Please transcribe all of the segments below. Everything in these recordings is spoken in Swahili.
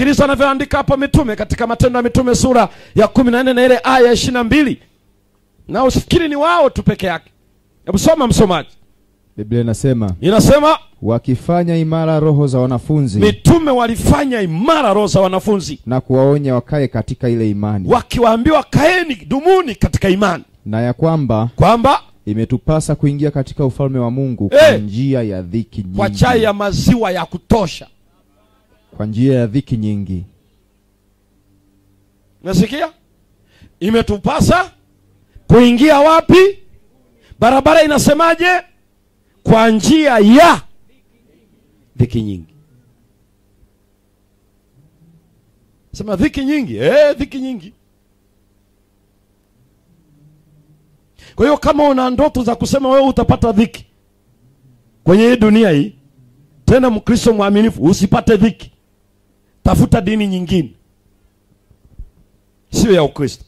Kristo anavyoandika hapa mitume katika Matendo ya Mitume sura ya 14 na ile aya 22. Na usifikiri ni wao tu peke yake. Hebu soma msomaji. Biblia inasema wakifanya imara roho za wanafunzi. Mitume walifanya imara roho za wanafunzi na kuwaonya wakae katika ile imani. Wakiwaambiwa kaeni, dumuni katika imani. Na ya kwamba imetupasa kuingia katika ufalme wa Mungu kwa njia ya dhiki nyingi. Kwa chai ya maziwa ya kutosha. Kwa njia ya dhiki nyingi. Nasikia? Imetupasa kuingia wapi? Barabara inasemaje? Kwa njia ya dhiki nyingi. Sema dhiki nyingi. Dhiki nyingi. Kwa hiyo kama una ndoto za kusema wewe utapata dhiki kwenye hii dunia hii, tena Mkristo mwaminifu, usipate dhiki, tafuta dini nyingine, sio ya Ukristo.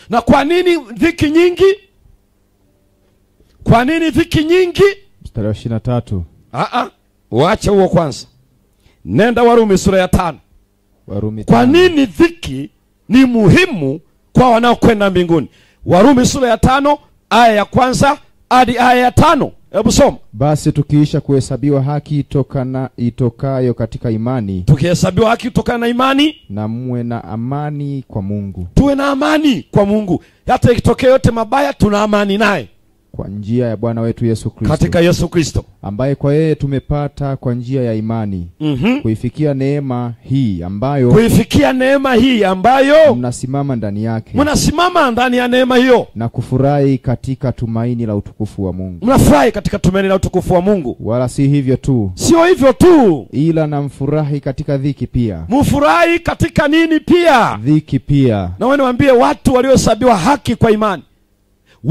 Na kwa nini dhiki nyingi? Kwa nini dhiki nyingi? Mstari wa 23. Waache huo kwanza. Nenda Warumi sura ya 5. Warumi 5. Kwa nini dhiki ni muhimu kwa wanaokwenda mbinguni? Warumi sura ya 5 aya ya kwanza hadi aya ya 5. Hebu soma. Basi tukiisha kuhesabiwa haki itokayo katika imani. Tukihesabiwa haki kutokana na imani, na muwe na amani kwa Mungu. Tuwe na amani kwa Mungu. Hata ikitokea yote mabaya, tuna amani naye. Kwa njia ya Bwana wetu Yesu Kristo. Katika Yesu Kristo. Ambaye kwa yeye tumepata kwa njia ya imani. Kuifikia neema hii ambayo. Kuifikia neema hii ambayo. Mnasimama ndani yake. Mnasimama ndani ya neema hiyo. Na kufurahi katika tumaini la utukufu wa Mungu. Mnafurahi katika tumaini la utukufu wa Mungu. Wala si hivyo tu. Sio hivyo tu. Ila na mfurahi katika dhiki pia. Mfurahi katika nini pia? Dhiki pia. Na wewe niwaambie watu waliohesabiwa haki kwa imani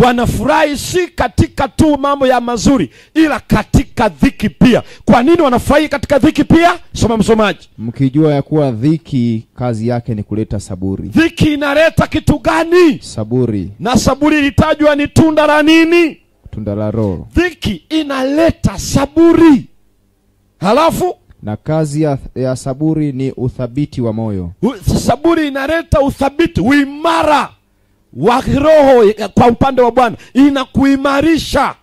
wanafurahi si katika tu mambo ya mazuri, ila katika dhiki pia. Kwa nini wanafurahi katika dhiki pia? Soma msomaji. Mkijua ya kuwa dhiki kazi yake ni kuleta saburi. Dhiki inaleta kitu gani? Saburi. Na saburi ilitajwa ni tunda la nini? Tunda la Roho. Dhiki inaleta saburi. Halafu na kazi ya saburi ni uthabiti wa moyo. Saburi inaleta uthabiti, uimara wa roho kwa upande wa Bwana. Inakuimarisha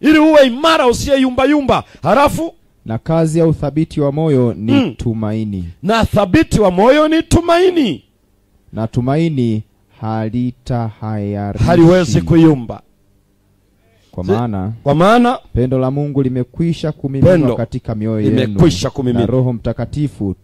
ili uwe imara, usiye yumba yumba. Halafu na kazi ya uthabiti wa moyo ni tumaini. Na thabiti wa moyo ni tumaini. Na tumaini haliwezi kuyumba. Kwa maana pendo la Mungu limekwisha kumiminwa katika mioyo yenu. Limekwisha kumiminwa. Na Roho Mtakatifu